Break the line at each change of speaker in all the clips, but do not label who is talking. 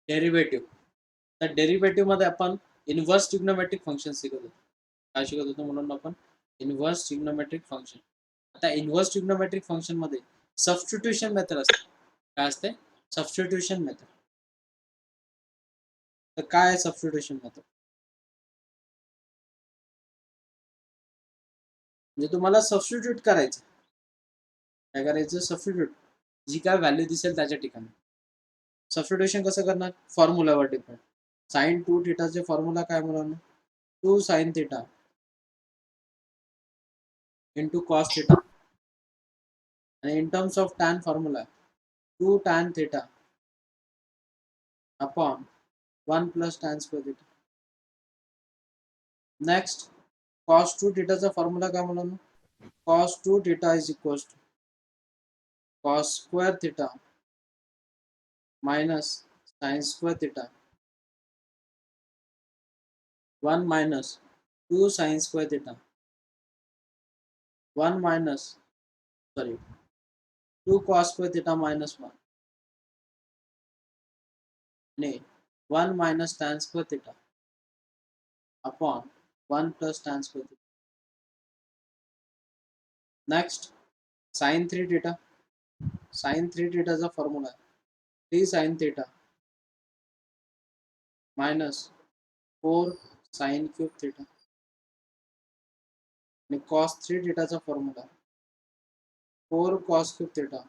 Derivative. तर derivative मध्ये आपण इन्व्हर्स ट्रिग्नोमेट्रिक फंक्शन शिकत होतो. काय शिकत होतो म्हणून आपण इन्व्हर्स ट्रिग्नोमेट्रिक फंक्शन. आता इन्व्हर्स ट्रिग्नोमेट्रिक फंक्शन मध्ये सबस्टिट्यूशन मेथड असते. काय असते? Substitution method. तर काय आहे सबस्टिट्यूशन मेथड? म्हणजे तुम्हाला सबस्टिट्यूट करायचं. काय करायचं? सबस्टिट्यूट. जी काय व्हॅल्यू दिसेल त्याच्या ठिकाणी. सबस्टिट्यूशन कसं करणार? फॉर्म्युलावर डिपेंड. साइन 2 थीटाचे फॉर्म्युला काय मुलांना? 2 sine theta into cos theta. आणि in terms of tan formula 2 tan theta upon 1 plus tan square theta. Next cos 2 थीटाचा फॉर्म्युला काय मुलांना? Cos 2 theta is equals to cos square theta minus sine square theta 1 minus 2 sine square theta 1 minus sorry 2 cos square theta minus 1 ने 1 minus tan square theta upon 1 plus tan square theta. Next, sin 3 theta. Sin 3 theta is a formula. 3 sin theta minus 4 sin cube theta. And cos 3 theta is a formula. 4 cos cube theta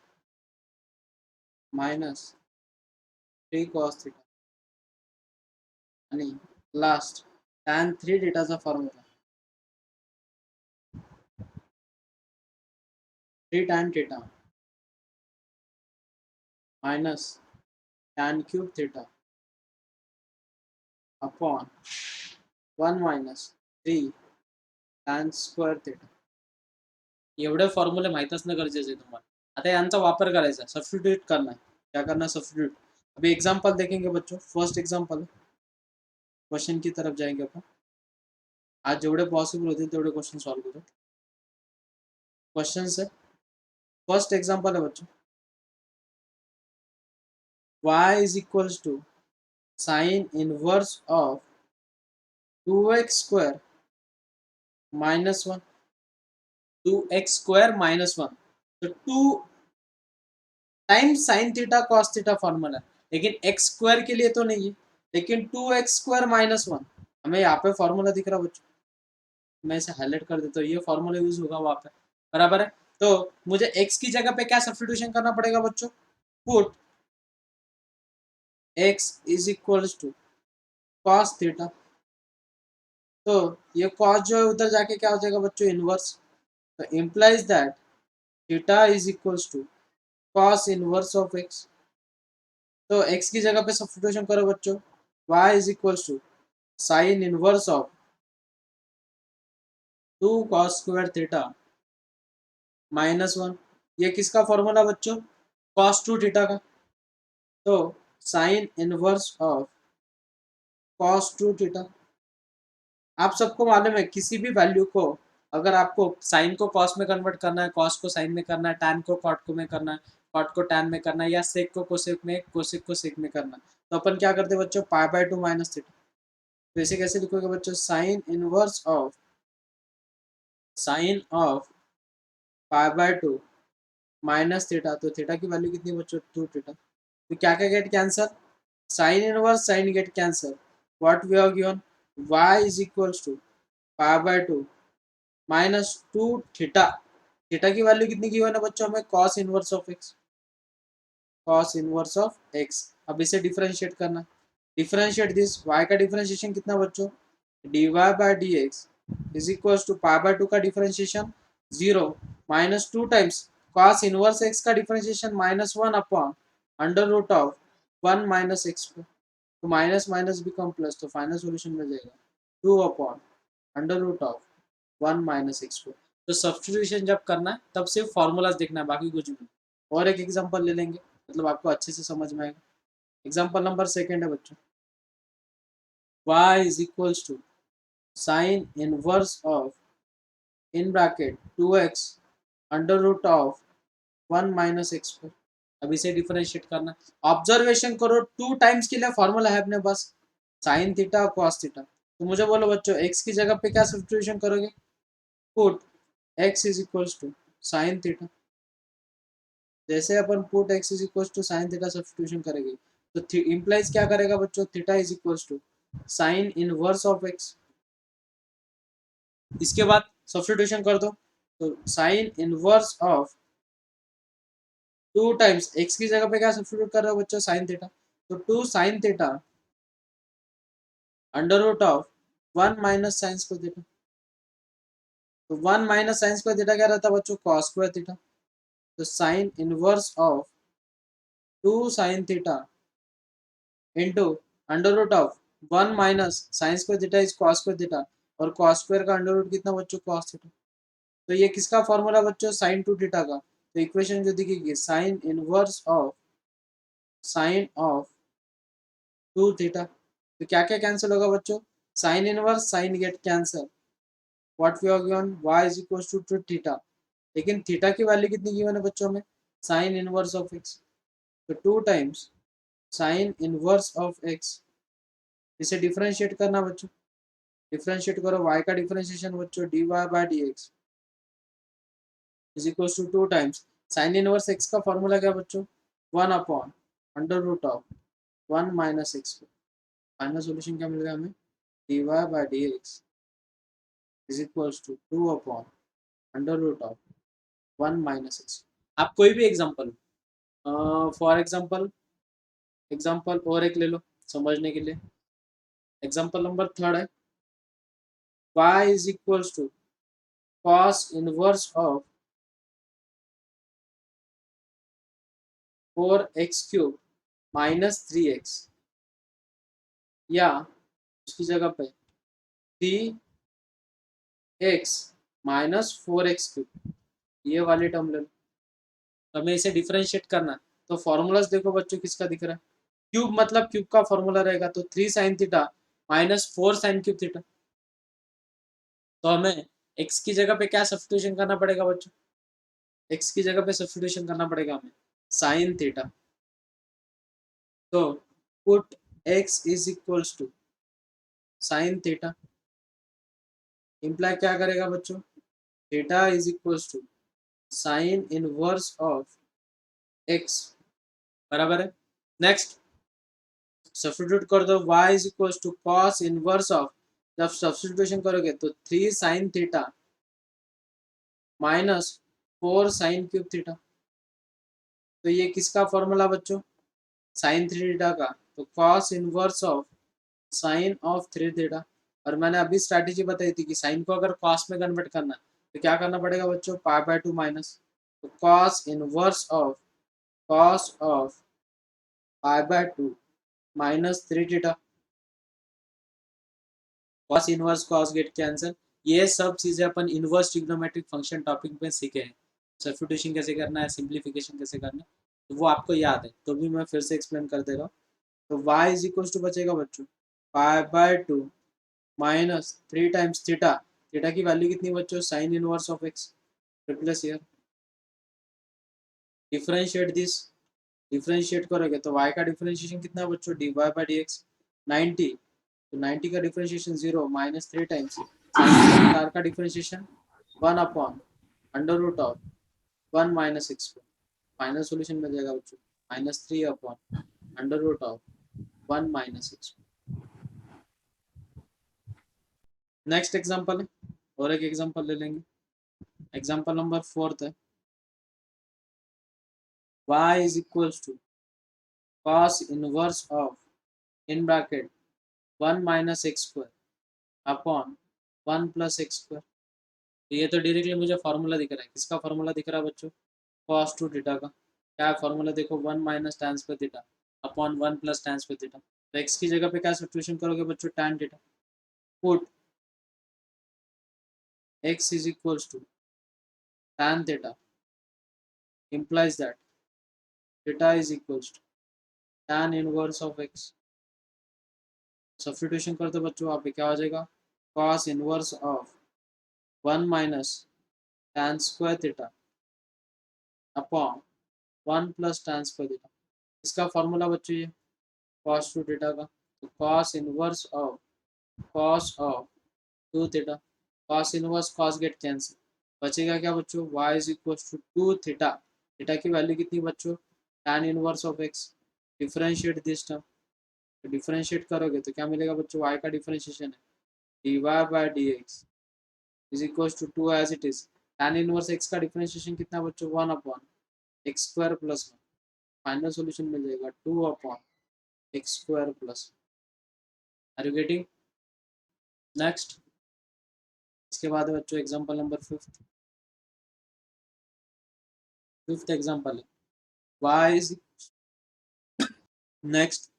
minus 3 cos theta. And last, tan 3 theta is a formula. 3 tan theta minus tan cube theta upon 1 minus 3 tan square theta. एवढे फॉर्म्युले माहित असणं गरजेचं आहे तुम्हाला. आता यांचा वापर करायचा, सब्स्टिट्यूट करना है. क्या करना है? सब्स्टिट्यूट. अभी एग्जांपल देखेंगे बच्चों. फर्स्ट एग्जांपल क्वेश्चन की तरफ जाएंगे अपन. आज जेवढे पॉसिबल होतील तेवढे क्वेश्चन सॉल्व करू. क्वेश्चन है. फर्स्ट एग्जांपल है बच्चों. y is equals to sin inverse of 2x square minus 1. 2x square minus 1. तो 2 times sine theta cos theta formula है, लेकिन एक्स स्क्वायर के लिए तो नहीं है, लेकिन 2x स्क्वायर माइनस 1 हमें यहाँ पे फॉर्मूला दिख रहा बच्चों. मैं इसे हाईलाइट कर देता हूँ. ये फॉर्मूला यूज होगा वहां पे. बराबर है. तो मुझे x की जगह पे क्या सब्स्टिट्यूशन करना पड़ेगा बच्चों? Put x is equals to cos theta. तो ये कॉस जो है उधर जाके क्या हो जाएगा बच्चों? इनवर्स. तो implies that theta is equals to cos inverse of x. तो x की जगह पे सब्स्टिट्यूशन करो बच्चों. y is equals to sine inverse of 2 cos square theta minus 1. ये किसका फॉर्मूला बच्चों? cos 2 थीटा का. तो sine inverse of cos 2 theta. आप सबको मालूम है किसी भी वैल्यू को अगर आपको साइन को कॉस में कन्वर्ट करना है, कॉस को साइन में करना है, टैन को कॉट को में करना है, कॉट को टैन में करना है, या सेक को कोसेक में, कोसेक को सेक में करना है, तो अपन क्या करते हैं बच्चों? Pi by 2 minus theta. तो इसे कैसे लिखोगे बच्चों? Sine inverse of pi by 2 minus theta. तो थीटा की वैल्यू कितनी बच्चों? 2 थीटा. तो क्या क्या get cancel? Sine inverse sine get cancel. What we have given? y is equals to pi by 2 minus 2 theta. Theta की वैल्यू कितनी की है ना बच्चों? हमें cos inverse of x. cos inverse of x. अब इसे डिफरेंशिएट करना. Differentiate this. y का डिफरेंशिएशन कितना बच्चों? dy by dx is equals to pi by 2 का differentiation 0 minus 2 times cos inverse x का differentiation minus 1 upon under root of 1 minus x. तो minus minus become plus. तो final solution मिल जाएगा 2 upon under root of 1 minus x. तो substitution जब करना है तब सिर्फ फॉर्मूलाज देखना है, बाकी कुछ भी. और एक एग्जांपल ले लेंगे, मतलब आपको अच्छे से समझ में आएगा. एग्जांपल नंबर सेकंड है बच्चों. y is equals to sine inverse of in bracket 2x under root of 1 minus x. अब इसे डिफरेंशिएट करना, ऑब्जर्वेशन करो 2 टाइम्स के लिए फॉर्मूला है अपने पास, साइन थीटा और कॉस थीटा। तो मुझे बोलो बच्चों एक्स की जगह पे क्या सब्स्टिट्यूशन करोगे, put x is equals to sine theta. जैसे अपन put x is equals to sine theta substitution करेंगे तो इंप्लाइज क्या करेगा बच्चों, theta is equals to sine inverse of x. इसके बाद सब्स्टिट्यूशन कर दो, तो sine inverse of 2 times x की जगह पे क्या सब्स्टिट्यूट कर रहे हो बच्चों, साइन थीटा, तो 2 sine theta under root of 1 minus sine square theta. तो 1 माइनस साइन स्क्वायर थीटा क्या रहता है बच्चों, कॉस स्क्वायर थीटा। तो sine inverse of 2 sine theta into under root of 1 minus sine square theta is cos square theta, और cos square का under root कितना बच्चों, कॉस थीटा। तो ये किसका फॉर्मूला बच्चों, साइन टू थीटा का। तो इक्वेशन जो दिखेगी sine inverse of sine of 2 theta. तो क्या क्या कैंसिल होगा बच्चों, sine inverse sine get cancel, what we are given y is equal to theta. लेकिन थीटा की वैल्यू कितनी गिवन है बच्चों में, साइन इनवर्स ऑफ एक्स। तो 2 times sine inverse of x, इसे डिफरेंशिएट करना बच्चों, डिफरेंशिएट करो y का डिफरेंशिएशन बच्चों dy by dx is equal to 2 times sine inverse x का फॉर्मूला क्या बच्चों, 1 upon under root of 1 minus x. Final solution क्या मिलेगा हमें, dy by dx is equal to 2 upon under root of 1 minus x. आप कोई भी example, for example example और एक ले लो समझने के लिए। एग्जांपल नंबर 3 है, y is equal to cos inverse of 4x cube minus 3x, या उसकी जगह पे 3x माइनस 4x क्यूब, ये वाली टर्म ले लो। हमें इसे डिफरेंशिएट करना, तो फॉर्मूलाज देखो बच्चों किसका दिख रहा है, क्यूब मतलब क्यूब का फॉर्मूला रहेगा तो 3 sine theta minus 4 sine cube theta. तो हमें x की जगह पे क्या सब्स्टिट्यूशन करना पड़ेगा बच्चों, x की जगह पे सब्स्टिट्यूशन करना पड़ेगा हमें साइन थीटा। तो put x is equals to sine theta, imply क्या करेगा बच्चों, theta is equals to sine inverse of x, बराबर है। नेक्स्ट सब्स्टिट्यूट कर दो, y is equals to cos inverse of, जब सब्स्टिट्यूशन करोगे तो 3 sine theta minus 4 sine cube theta. तो ये किसका फॉर्मूला बच्चों, साइन 3 थीटा का, तो cos inverse of sine of 3 theta. और मैंने अभी स्ट्रैटेजी बताई थी कि साइन को अगर कॉस में कन्वर्ट करना तो क्या करना पड़ेगा बच्चों, पाई बाय 2 माइनस, तो cos of pi by 2 minus 3 theta, cos inverse cos get cancel. ये सब चीजें अपन इनवर्स ट्रिग्नोमेट्रिक फंक्शन टॉपिक में सीखे हैं, सब्स्टिट्यूशन कैसे करना है, सिंप्लीफिकेशन कैसे करना है, तो वो आपको याद है, तो भी मैं फिर से एक्सप्लेन कर दे रहा हूँ। तो y इज इक्वल टू बचेगा बच्चों pi by 2 minus 3 times theta, theta की वैल्यू कितनी बच्चों, sine inverse of x, replace here, differentiate this, differentiate करोगे तो y का डिफरेंशिएशन कितना बच्चों, dy बाय dx 90, तो 90 का differentiation 0 minus 3 times sine r का differentiation 1 upon under root of 1 minus x. Final solution मिल जाएगा बच्चों -3 upon under root of 1 minus x. Next example है, और एक एग्जांपल ले लेंगे। एग्जांपल नंबर 4 है, y is equals to cos inverse of in bracket 1 minus x square upon 1 plus x square. ये तो डायरेक्टली मुझे फार्मूला दिख रहा है, किसका फार्मूला दिख रहा है बच्चों, cos 2 थीटा का। क्या फार्मूला देखो, 1 minus tan square theta upon 1 plus tan square theta. तो x की जगह पे क्या सब्स्टिट्यूशन करोगे बच्चों, tan theta, put x is equals to tan theta, implies that theta is equals to tan inverse of x। Substitution कर दो बच्चों, आप क्या हो जाएगा, cos inverse of 1 minus tan square theta upon 1 plus tan square theta. इसका formula बच्चों ये cos 2 थीटा का, तो cos inverse of 2 theta, cos inverse cos get cancel, बचेगा क्या बच्चों, y is equal to 2 theta. Theta की वैल्यू कितनी बच्चों, tan inverse of x। Differentiate this term, तो डिफरेंशिएट करोगे तो क्या मिलेगा बच्चों, y का डिफरेंशिएशन है dy by dx is equal to 2 as it is. tan inverse x का डिफरेंशिएशन कितना बच्चों, 1 upon x square plus 1। Final solution मिल जाएगा 2 upon x square plus. Are you getting? Next, इसके बाद है बच्चों एग्जांपल नंबर फिफ्थ एग्जांपल है y इज, नेक्स्ट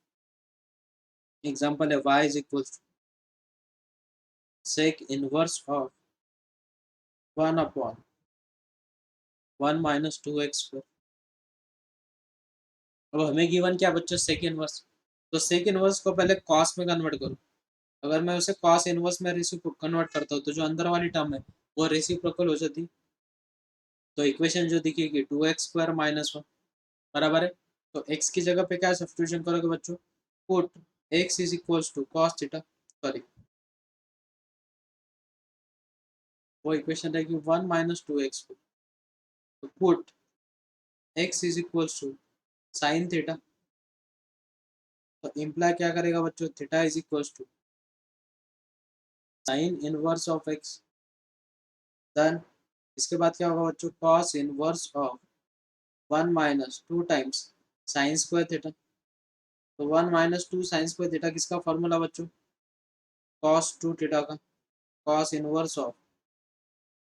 एग्जांपल है y is equal to sec inverse of 1 upon 1 minus 2x square. अब हमें गिवन क्या बच्चों, सेक इनवर्स, तो सेक इनवर्स को पहले कॉस में कन्वर्ट करो। अगर मैं उसे कॉस इनवर्स में कन्वर्ट करता हूँ तो जो अंदर वाली टर्म है वो रेसिप्रोकल हो जाती, तो इक्वेशन जो दिखेगी 2x² माइनस 1 बराबर है। तो x की जगह पे क्या सब्स्टिट्यूशन करोगे बच्चों, put x is equals to cos theta, sorry वो इक्वेशन रहेगी 1 माइनस 2x, तो put x is equals to sine theta, तो इम्प्लाई क्या करेगा बच्चों, theta is equals to sine inverse of x। Then इसके बाद क्या होगा बच्चों, cos inverse of 1 minus 2 times sine square theta, तो 1 माइनस 2 साइन स्क्वायर थीटा किसका फॉर्मूला बच्चों, कॉस 2 थीटा का, cos inverse of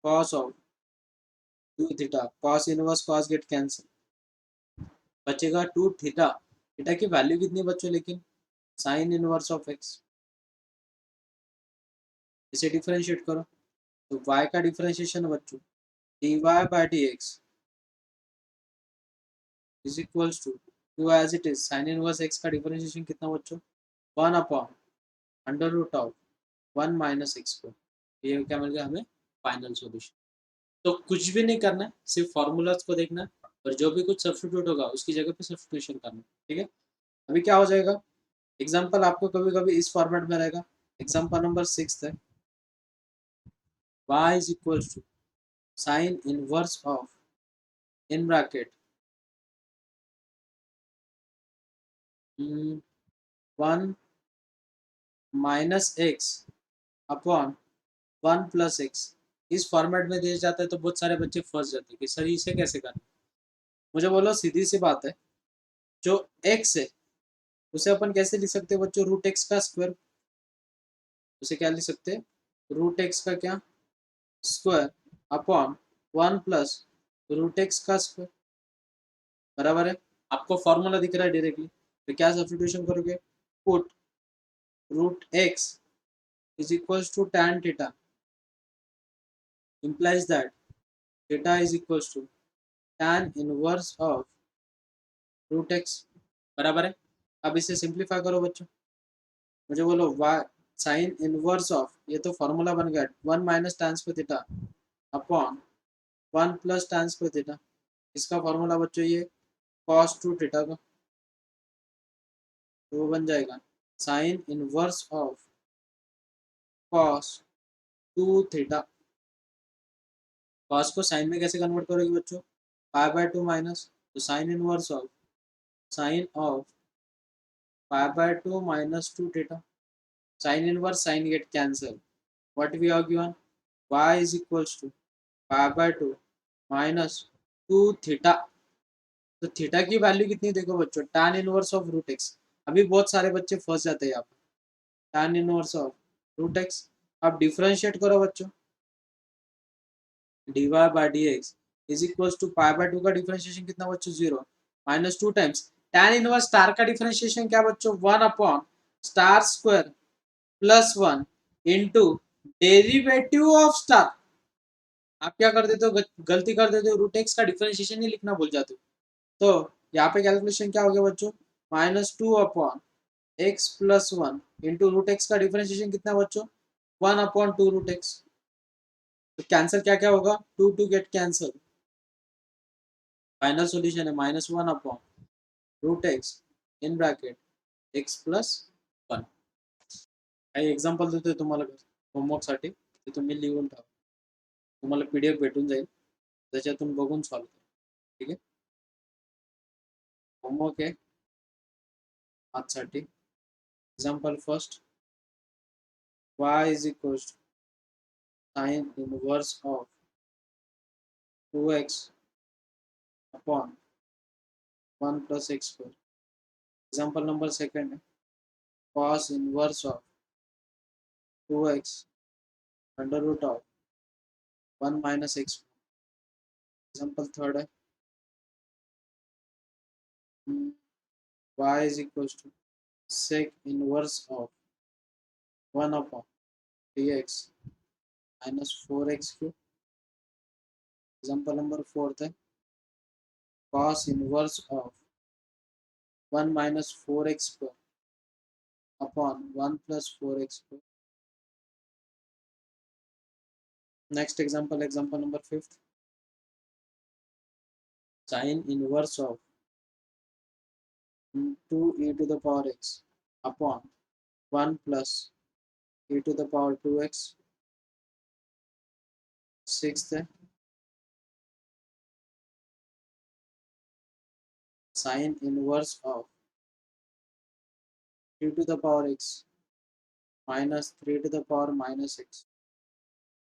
cos of 2 theta, cos inverse cos get cancel, बचेगा 2 थीटा। थीटा की वैल्यू कितनी बच्चों लेकिन, साइन इनवर्स ऑफ एक्स। इसे डिफरेंशिएट करो तो y का डिफरेंशिएशन बच्चों dy by dx is equals to 2 as it is, sine inverse x का डिफरेंशिएशन कितना बच्चों, 1 upon under root of 1 minus x square. ये क्या मिल गया हमें, फाइनल सॉल्यूशन। तो कुछ भी नहीं करना है, सिर्फ फॉर्मूलाज को देखना है और जो भी कुछ सब्स्टिट्यूट होगा उसकी जगह पे सब्स्टिट्यूशन करना है, ठीक है। अभी क्या हो जाएगा, एग्जांपल आपको कभी कभी इस फॉर्मेट में रहेगा। एग्जांपल नंबर 6 है, y is equal to sine inverse of in bracket 1 minus x upon 1 plus x. इस फॉर्मेट में दिया जाता है तो बहुत सारे बच्चे फंस जाते हैं कि सर इसे कैसे करना। मुझे बोलो, सीधी सी बात है, जो एक्स है उसे अपन कैसे लिख सकते हैं बच्चों, रूट एक्स का स्क्वायर। उसे क्या लिख सकते हैं, रूट एक्स का क्या square upon 1 plus root x का स्क्वायर, बराबर है। आपको फॉर्मूला दिख रहा है डायरेक्टली, तो क्या सब्स्टिट्यूशन करोगे, put root x is equals to tan theta, implies that theta is equals to tan inverse of root x, बराबर है। अब इसे सिंप्लीफाई करो बच्चों, मुझे बोलो y साइन इनवर्स ऑफ, ये तो फॉर्मूला बन गया 1 minus tan square theta upon 1 plus tan square theta. इसका फॉर्मूला बच्चों ये cos 2 थीटा का, तो वो बन जाएगा sign inverse of cos 2 theta. cos को साइन में कैसे कन्वर्ट करोगे बच्चों, पाई बाय 2 माइनस, तो sine inverse of sine of pi by 2 minus 2 theta. Sign inverse sine get cancel, what we are given, y is equals to pi by 2 minus 2 theta. तो theta की value कितनी देखो बच्चों, tan inverse of root x. अभी बहुत सारे बच्चे फंस जाते हैं यहाँ पे, tan inverse of root x. अब डिफरेंशिएट करो बच्चों, dy by dx is equals to pi by 2 का डिफरेंशिएशन कितना बच्चों, 0 minus 2 times tan inverse star का डिफरेंशिएशन क्या बच्चों, 1 upon star square plus 1 into derivative of star. आप क्या कर देते हो, गलती कर देते हो, रूट एक्स का डिफरेंशिएशन ही लिखना भूल जाते हो। तो यहाँ पे कैलकुलेशन क्या हो गया बच्चों, minus 2 upon x plus 1 into root x का डिफरेंशिएशन कितना बच्चों, 1 अपॉन 2 रूट एक्स। तो कैंसर क्या क्या होगा, 2 2 गेट कैंसर, फाइनल सोल्यूशन है -1/√x in bracket x plus 1. काही एक्झाम्पल देतोय तुम्हाला होमवर्कसाठी, ते तुम्ही लिहून ठेवा. तुम्हाला PDF भेटून जाईल, त्याच्यातून बघून सॉल्व करा. ठीक आहे. होमवर्क आहे आजसाठी. Example first, y is equals to sin inverse of 2x upon 1 plus x square. Example number second, cos inverse of 2x under root of 1 minus x. Example third, y is equals to sec inverse of 1 upon dx minus 4x cube. Example number fourth, cos inverse of 1 minus 4x square upon 1 plus 4x square. Next example, example number fifth, sin inverse of 2e to the power x upon 1 plus e to the power 2x. Sixth, sin inverse of 3 to the power x minus 3 to the power minus x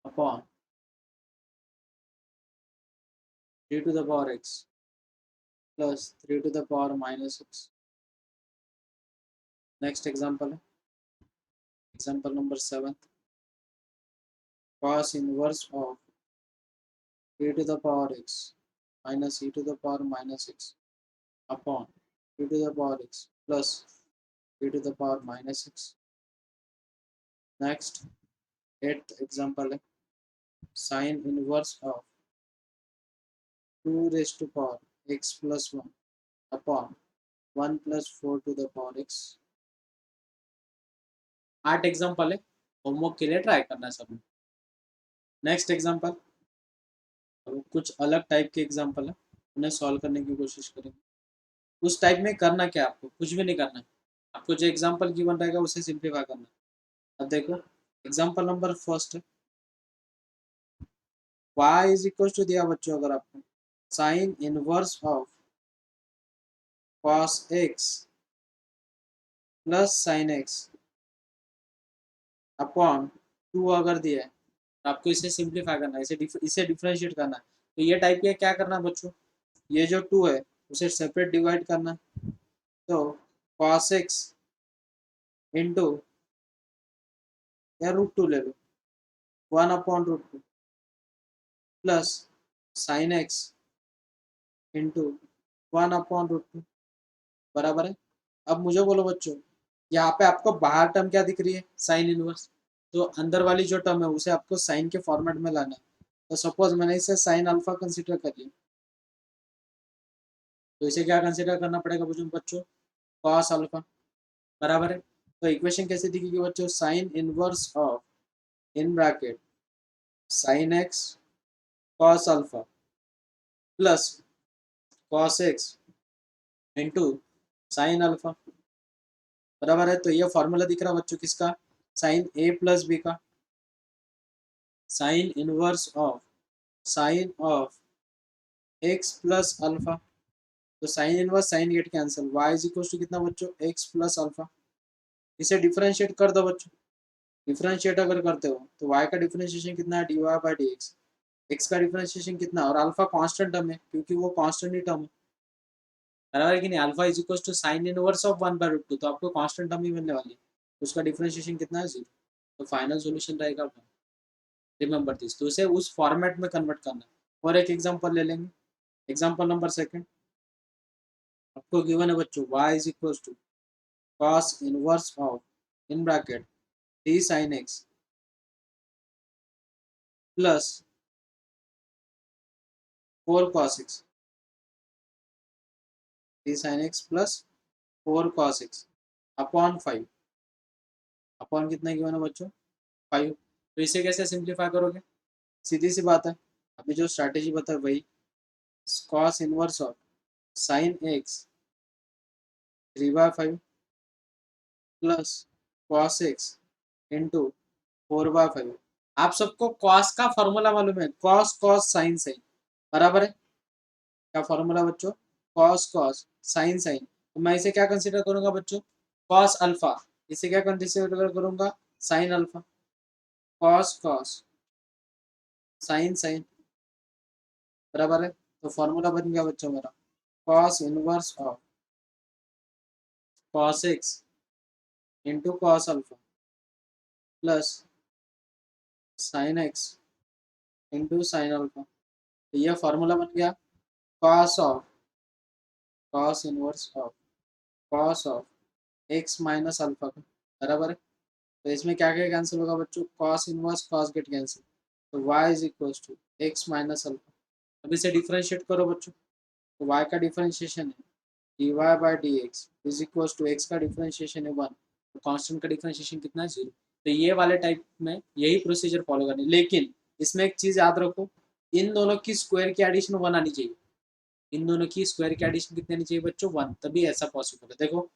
upon 3 to the power x plus 3 to the power minus x. Next example, example number 7, cos inverse of e to the power x minus e to the power minus x upon e to the power x plus e to the power minus x. Next, eighth example, sin inverse of 2 raised to power x plus 1 upon 1 plus 4 to the power x. 8 example है, homework के लिए try करना है सबने. Next example, कुछ अलग type के example है, उन्हें सॉल्व करने की कोशिश करेंगे. उस टाइप में करना क्या, आपको कुछ भी नहीं करना है. आपको जो एग्जाम्पल गिवन रहेगा उसे सिंप्लीफाई करना है. अब देखो एग्जाम्पल नंबर फर्स्ट है, y इज इक्वल टू दिया बच्चों अगर आपको sign inverse of cos x plus sign x upon 2 अगर दिया है, आपको इसे सिंप्लीफाई करना है, इसे डिफरेंशिएट करना है. तो ये टाइप के क्या करना है बच्चों, ये जो 2 है उसे सेपरेट डिवाइड करना है. तो cos x इंटू या √2 ले लो 1/√2 प्लस साइन x इंटू 1/√2 बराबर है. अब मुझे बोलो बच्चों, यहाँ पे आपको बाहर टर्म क्या दिख रही है, साइन इनवर्स. तो अंदर वाली जो टर्म है उसे आपको साइन के फॉर्मेट में लाना है. तो सपोज मैंने इसे साइन अल्फा कंसिडर कर लिया, तो इसे क्या कंसिडर करना पड़ेगा बच्चों, कॉस अल्फा बराबर है. तो इक्वेशन कैसे दिखेगी बच्चों, sine inverse of in bracket sine x cos alpha plus cos x into sine alpha बराबर है. तो ये फॉर्मूला दिख रहा बच्चों किसका, साइन ए प्लस बी का, sine inverse of sine of x plus alpha. तो sine inverse sine get cancel, y is equal to कितना बच्चों, x प्लस अल्फा. इसे डिफरेंशिएट कर दो बच्चों. डिफरेंशिएट अगर करते हो तो y का डिफरेंशिएशन कितना है, dy/dx. x का डिफरेंशिएशन कितना, और अल्फा कांस्टेंट टर्म है क्योंकि वो कांस्टेंट ही टर्म है, बराबर है कि नहीं. Alpha is equal to sine inverse of 1/√2, तो आपको कांस्टेंट टर्म ही मिलने वाली है. उसका डिफरेंशिएशन कितना है, 0. तो फाइनल सोल्यूशन रहेगा 1. Remember this. तो उसे उस फॉर्मेट में कन्वर्ट करना है. और एक एग्जांपल ले लेंगे, एग्जांपल नंबर सेकंड. आपको गिवन है बच्चों y is equal to cos inverse of in bracket 3 sin x plus 4 cos x, 3 sin x plus 4 cos x upon 5. Upon कितना गिवन है बच्चों, 5. तो इसे कैसे सिंप्लीफाई करोगे, सीधी सी बात है, अभी जो स्ट्रैटेजी बताए वही. cos inverse of sin x 3/5 plus cos x into 4/5। आप सबको cos का फॉर्मूला मालूम है, cos cos sin sin बराबर है। क्या फॉर्मूला बच्चों? cos cos sin sin। तो मैं इसे क्या कंसीडर करूंगा बच्चों? cos alpha. इसे क्या कंसीडर करूंगा? sin alpha. cos cos sin sin बराबर है। तो फॉर्मूला बन गया बच्चों मेरा cos inverse of cos x into cos alpha plus sin x into sin alpha. तो ये फॉर्मूला बन गया cos of cos inverse of cos of x minus alpha का बराबर है। तो इसमें क्या क्या कैंसिल होगा बच्चों? cos inverse cos get cancel. तो y is equal to x minus alpha. अब इसे डिफरेंशिएट करो बच्चों। तो y का डिफरेंशिएशन है dy by d x is equal to x का डिफरेंशिएशन है 1। तो कांस्टेंट का डिफरेंशिएशन कितना है? 0। तो ये वाले टाइप में यही प्रोसीजर फॉलो करनी, लेकिन इसमें एक चीज याद रखो, इन दोनों की स्क्वायर की एडिशन 1 आनी चाहिए। इन दोनों की स्क्वायर की एडिशन कितनी आनी चाहिए बच्चों? 1, तभी ऐसा पॉसिबल है। देखो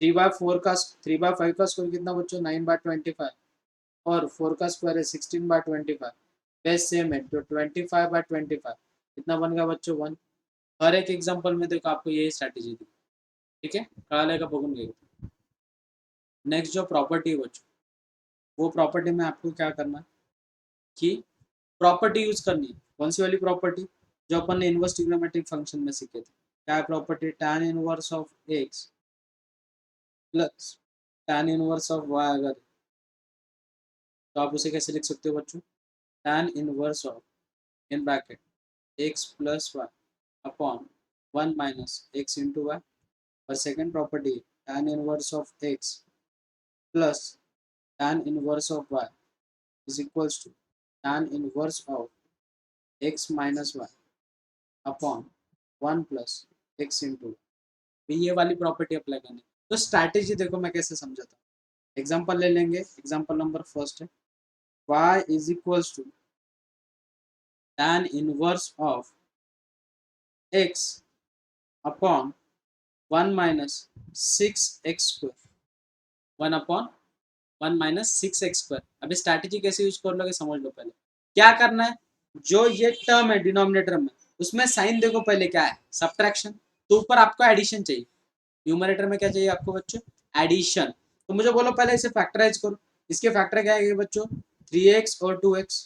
3/5 का स्क्वायर कितना बच्चों? 9/25 और 4 का स्क्वायर है 16/25। बेस सेम है तो 25/25 कितना बन गया बच्चों? 1। हर एक एग्जाम्पल में देखो आपको यही स्ट्रैटेजी दी, ठीक है, कळालं बघून घे। नेक्स्ट जो प्रॉपर्टी है बच्चों, वो प्रॉपर्टी में आपको क्या करना है कि प्रॉपर्टी यूज करनी है। कौन सी वाली प्रॉपर्टी? जो अपन ने इनवर्स ट्रिग्नोमेट्रिक फंक्शन में सीखे थे। क्या है property? tan inverse of x plus tan inverse of y अगर, तो आप उसे कैसे लिख सकते हो बच्चों? tan inverse of in bracket x plus y upon 1 minus x into y. और second property tan inverse of x plus tan inverse of y is equals to tan inverse of x minus y upon 1 plus x into. ये वाली property apply करनी। तो strategy देखो मैं कैसे समझाता हूँ। एग्जांपल ले लेंगे। एग्जांपल नंबर फर्स्ट है y is equals to tan inverse of x upon 1 minus 6x square 1 upon 1 minus 6x square. अभी स्ट्रैटेजी कैसे यूज कर लोगे समझ लो। पहले क्या करना है, जो ये टर्म है डिनोमिनेटर में, उसमें साइन देखो पहले क्या है? सब्ट्रैक्शन। तो ऊपर आपको एडिशन चाहिए। न्यूमरेटर में क्या चाहिए आपको बच्चों? एडिशन। तो मुझे बोलो पहले इसे फैक्टराइज करो। इसके फैक्टर क्या है बच्चों? 3x और 2x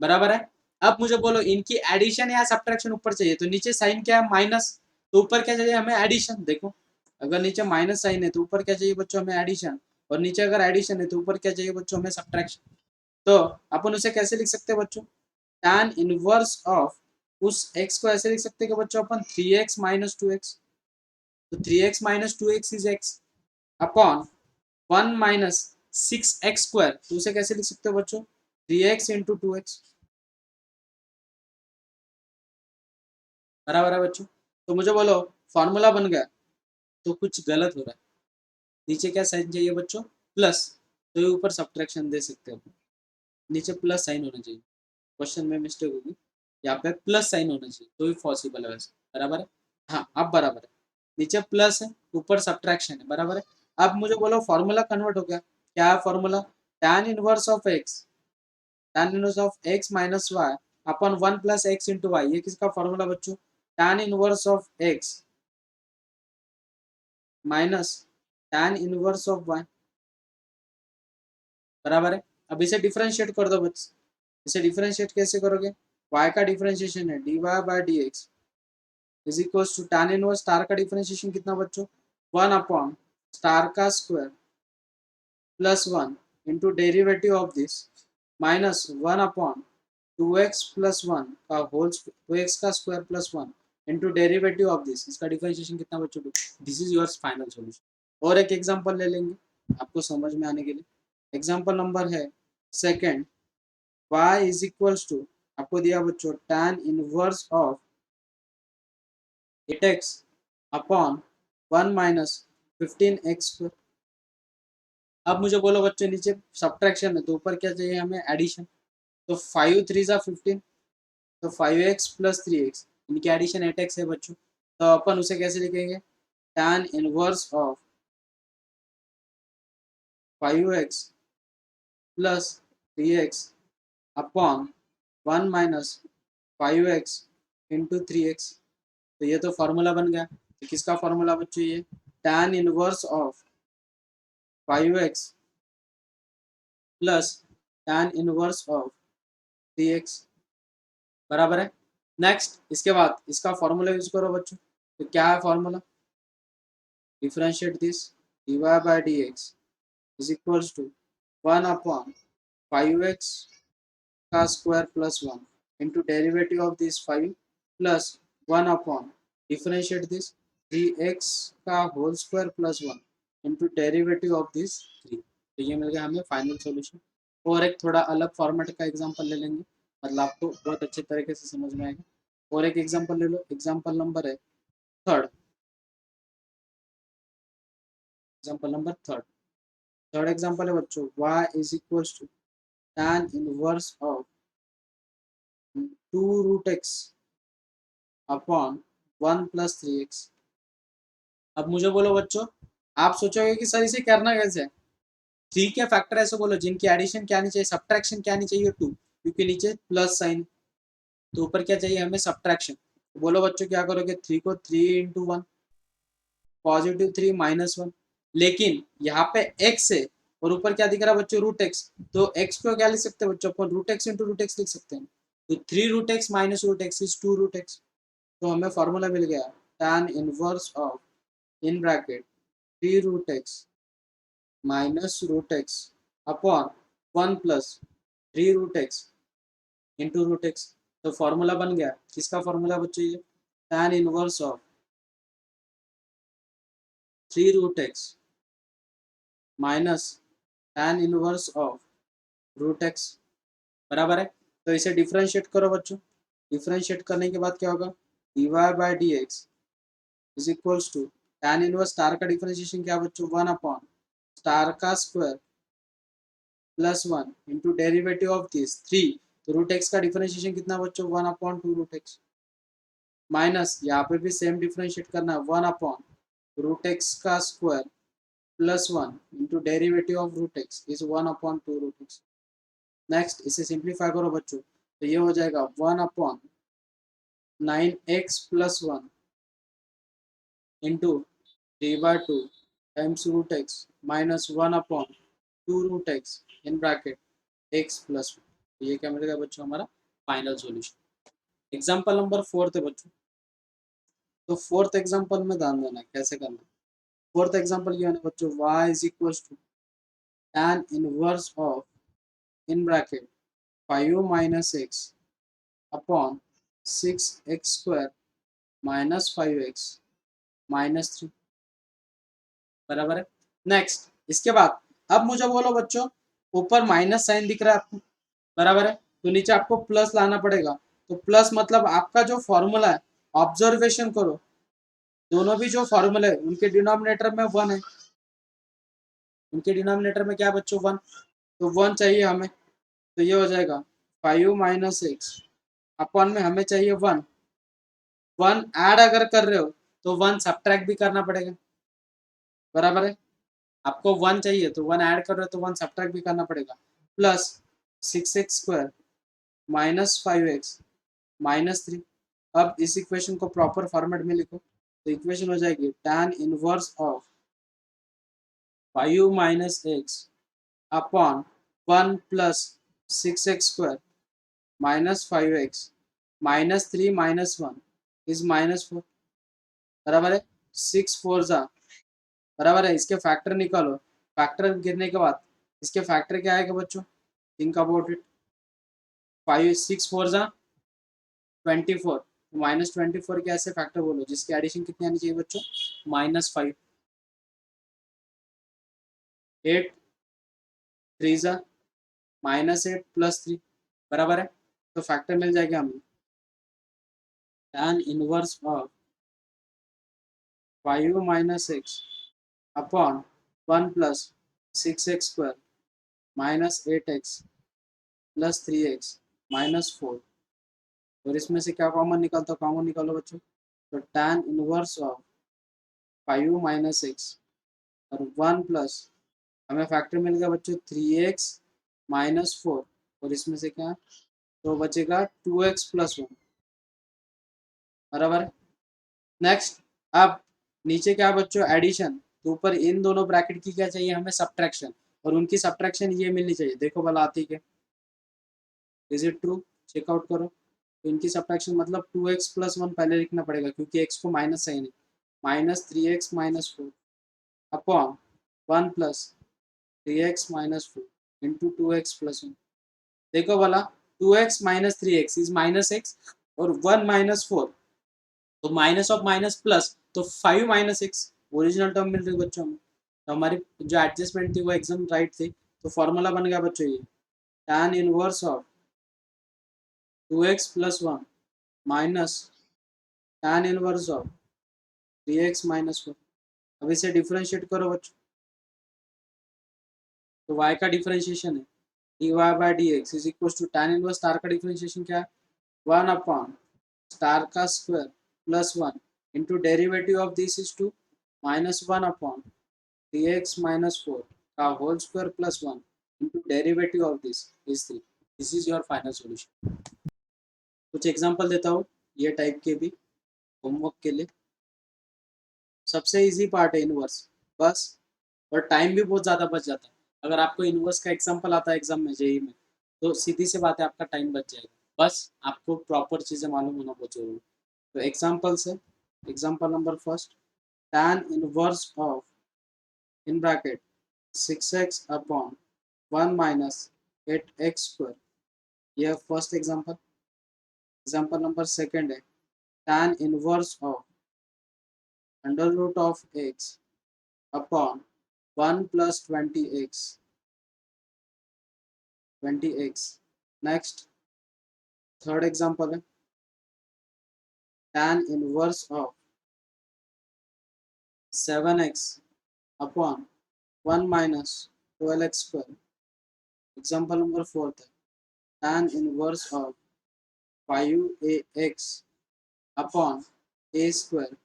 बराबर है। अब मुझे बोलो इनकी एडिशन या सब्ट्रैक्शन ऊपर चाहिए। तो नीचे साइन क्या है? माइनस। तो ऊपर क्या चाहिए हमें? एडिशन। देखो अगर नीचे माइनस साइन है तो ऊपर क्या चाहिए बच्चों? हमें एडिशन। और नीचे अगर एडिशन है तो ऊपर क्या चाहिए बच्चों? हमें सब्ट्रैक्शन। तो अपन उसे कैसे लिख सकते हैं बच्चों? tan इनवर्स ऑफ उस x को ऐसे लिख सकते हैं कि बच्चों अपन 3x माइनस 2x। तो 3x minus 2x is x upon 1 minus 6x square. तो उसे कैसे लिख सकते हो बच्चों? 3x इंटू 2x बराबर है बच्चों। तो मुझे बोलो फॉर्मूला बन गया। तो कुछ गलत हो रहा है। नीचे क्या साइन चाहिए बच्चों? प्लस। तो ये ऊपर सब्ट्रैक्शन दे सकते हैं अपन। नीचे प्लस साइन होना चाहिए। क्वेश्चन में मिस्टेक होगी, यहाँ पे प्लस साइन होना चाहिए तो ही पॉसिबल है वैसे। बराबर है। हाँ अब बराबर है। नीचे प्लस है ऊपर सब्ट्रैक्शन है। बराबर है। अब मुझे बोलो फॉर्मूला कन्वर्ट हो गया। क्या है formula? tan inverse of x tan inverse of x minus y upon 1 plus x into y. ये किसका फॉर्मूला बच्चों? tan inverse of x minus tan inverse of y बराबर है। अब इसे डिफरेंशिएट कर दो बच्चे। इसे डिफरेंशिएट कैसे करोगे? y का डिफरेंशिएशन है dy by d x is equal to tan inverse star का डिफरेंशिएशन कितना बच्चों? 1 अपॉन स्टार का square plus 1 into derivative of this minus 1 upon 2x plus 1 का होल 2x का square plus 1 into derivative of this. इसका differentiation कितना बच्चों? This is your final solution. और एक एग्जांपल ले लेंगे आपको समझ में आने के लिए। एग्जांपल नंबर है second y is equals to, आपको दिया बच्चों tan inverse of 8x upon 1 minus 15x square. अब मुझे बोलो बच्चों नीचे सब्ट्रैक्शन है तो ऊपर क्या चाहिए हमें? एडिशन। तो 5 3 15। तो 5x प्लस 3x इनकी एडिशन 8x है बच्चों, तो अपन उसे कैसे लिखेंगे, tan inverse of 5x plus 3x upon 1 minus 5x into 3x। तो ये तो फॉर्मूला बन गया। तो किसका फॉर्मूला बच्चों, ये tan inverse of 5x plus tan inverse of 3x, बराबर है। नेक्स्ट इसके बाद इसका फॉर्मूला यूज करो बच्चों। तो क्या है formula, differentiate this dy by dx is equals to 1 upon 5x का square plus 1 into derivative of this 5 plus 1 upon differentiate this 3x का whole square plus 1 into derivative of this 3। तो ये मिल गया हमें फाइनल सॉल्यूशन। और एक थोड़ा अलग फॉर्मेट का एग्जांपल ले लेंगे, मतलब आपको बहुत अच्छे तरीके से समझ में आएगा। और एक एग्जांपल ले लो, एग्जांपल नंबर है third, example number third. Third example है बच्चों y is equals to tan inverse of 2 root x upon 1 plus 3x। अब मुझे बोलो बच्चों, आप सोचोगे कि सर इसे करना कैसे है। थ्री के फैक्टर ऐसे बोलो जिनकी एडिशन क्या नहीं चाहिए, सब्ट्रैक्शन क्या नहीं चाहिए, टू, क्योंकि नीचे प्लस साइन, तो ऊपर क्या चाहिए हमें, सब्ट्रैक्शन। तो बोलो बच्चों क्या करोगे, थ्री को 3 इंटू 1, पॉजिटिव 3 माइनस 1, लेकिन यहाँ पे एक्स है और ऊपर क्या दिख रहा है बच्चों, रूट एक्स। तो एक्स को क्या लिख सकते हैं बच्चों, अपन root x into root x लिख सकते हैं। तो 3 root x minus root x is 2 root x. तो हमें फॉर्मूला मिल गया tan inverse of in bracket 3 root x minus root x upon 1 plus 3 root x into root x. तो formula बन गया, किसका फॉर्मूला बच्चों, ये tan inverse of 3 root x minus tan inverse of root x, बराबर है। तो इसे डिफरेंशिएट करो बच्चों। डिफरेंशिएट करने के बाद क्या होगा, dy by dx is equals to tan inverse star का डिफरेंशिएशन क्या बच्चों, 1 अपॉन स्टार का square plus 1 into derivative of this 3। तो रूट एक्स का डिफरेंशिएशन कितना बच्चों, 1 अपॉन 2 रूट एक्स, माइनस यहाँ पे भी सेम डिफरेंशिएट करना है, 1 अपॉन रूट एक्स का square plus 1 into derivative of root x is 1 upon 2 root x. Next इसे सिंप्लीफाई करो बच्चों, तो ये हो जाएगा 1 upon 9x plus 1 into 3/2 times root x minus 1 upon 2 root x in bracket x plus 1। तो ये क्या मिलेगा बच्चों, हमारा final solution. Example number fourth है बच्चों। तो फोर्थ एग्जांपल में ध्यान देना कैसे करना है। फोर्थ एग्जांपल क्या है बच्चों, y is equal to tan inverse of in bracket 5 minus x upon 6x square minus 5x minus 3, बराबर है। नेक्स्ट इसके बाद अब मुझे बोलो बच्चों, ऊपर माइनस साइन दिख रहा है आपको, बराबर है, तो नीचे आपको प्लस लाना पड़ेगा। तो प्लस मतलब आपका जो फॉर्मूला है, ऑब्जर्वेशन करो, दोनों भी जो फॉर्मूला है उनके डिनोमिनेटर में 1 है, उनके डिनोमिनेटर में क्या है बच्चों, 1। तो 1 चाहिए हमें, तो ये हो जाएगा 5 माइनस एक्स अपॉन में हमें चाहिए 1। 1 ऐड अगर कर रहे हो तो 1 सब्ट्रैक्ट भी करना पड़ेगा, बराबर है। आपको 1 चाहिए तो 1 ऐड कर रहे हो तो 1 सब्ट्रैक्ट भी करना पड़ेगा, plus 6x square minus 5x minus 3। अब इस इक्वेशन को प्रॉपर फॉर्मेट में लिखो, तो इक्वेशन हो जाएगी tan inverse of 5 minus x upon 1 plus 6x square minus 5x minus 3 minus 1 is minus 4, बराबर है। 6 4 जा, बराबर है। इसके फैक्टर निकालो, फैक्टर गिरने के बाद इसके फैक्टर क्या आएगा बच्चों, थिंक अबाउट इट। 5 6 4 जा 24, -24 के ऐसे फैक्टर बोलो जिसकी एडिशन कितनी आनी चाहिए बच्चों, -5। 8 3 जा -8 प्लस 3, बराबर है। तो फैक्टर मिल जाएगा हमें tan inverse of 5 minus x upon 1 plus 6x square minus 8x plus 3x minus 4 और इसमें से क्या कॉमन निकलता है, कॉमन निकालो बच्चों। तो tan inverse of 5 minus x और 1 प्लस, हमें फैक्टर मिल गया बच्चों 3x माइनस 4, और इसमें से क्या, तो बचेगा 2x प्लस 1, बराबर। नेक्स्ट, अब नीचे क्या बच्चों, एडिशन, तो ऊपर इन दोनों ब्रैकेट की क्या चाहिए हमें, सब्ट्रैक्शन, और उनकी सब्ट्रैक्शन ये मिलनी चाहिए। देखो भला आती है, इज इट ट्रू, चेकआउट करो। तो इनकी सब्ट्रैक्शन मतलब 2x प्लस 1 पहले लिखना पड़ेगा क्योंकि x को माइनस है नहीं, minus 3x minus 4 upon 1 plus 3x minus 4 into 2x plus 1। देखो भला, 2x minus 3x is minus x, और 1 माइनस 4, तो माइनस ऑफ माइनस प्लस, तो 5 माइनस एक्स ओरिजिनल टर्म मिल रही है बच्चों में। तो हमारी जो एडजस्टमेंट थी वो एकदम राइट थी। तो फॉर्मूला बन गया बच्चों ये, tan inverse of 2x plus 1 minus tan inverse of 3x minus 1। अब इसे डिफरेंशिएट करो बच्चों, तो y का डिफरेंशिएशन है dy by d x is equal to tan inverse star का डिफरेंशिएशन क्या है, 1 अपॉन स्टार का square plus 1 into derivative of this is 2 minus 1 upon d x minus 4 का whole square plus 1 into derivative of this is 3। This is your final solution. कुछ example देता हूँ ये type के भी होमवर्क के लिए। सबसे इजी पार्ट है इनवर्स, बस, और टाइम भी बहुत ज़्यादा बच जाता है। अगर आपको इनवर्स का एग्जांपल आता है एग्जाम में, जेई में, तो सीधी सी बात है आपका टाइम बच जाएगा। बस आपको प्रॉपर चीज़ें मालूम होना बहुत जरूरी है। तो एग्जांपल से, example number first, tan inverse of in bracket 6x upon 1 minus 8x square, यह first example. Example number second है tan inverse of under root of x upon 1 plus 20x। Next, third example है tan inverse of 7x upon 1 minus 12x square. Example number fourth है tan inverse of 5ax upon a square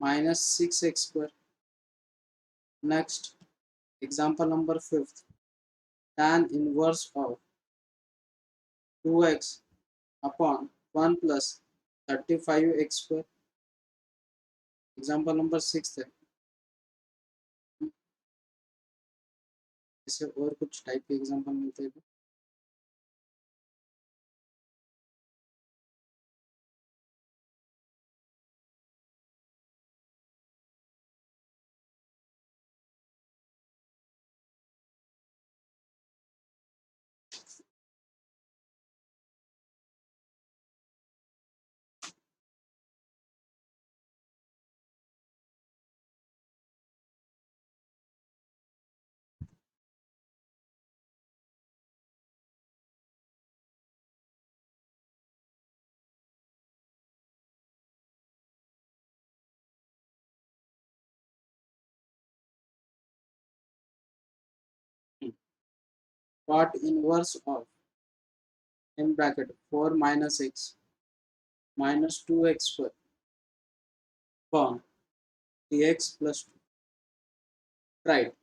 minus 6x square. Next, example number fifth, tan inverse of 2x upon 1 plus 35x square. Example number six है, इससे और कुछ type के example मिलते हैं। Cot inverse of in bracket 4 minus x minus 2x square upon dx plus 2, right?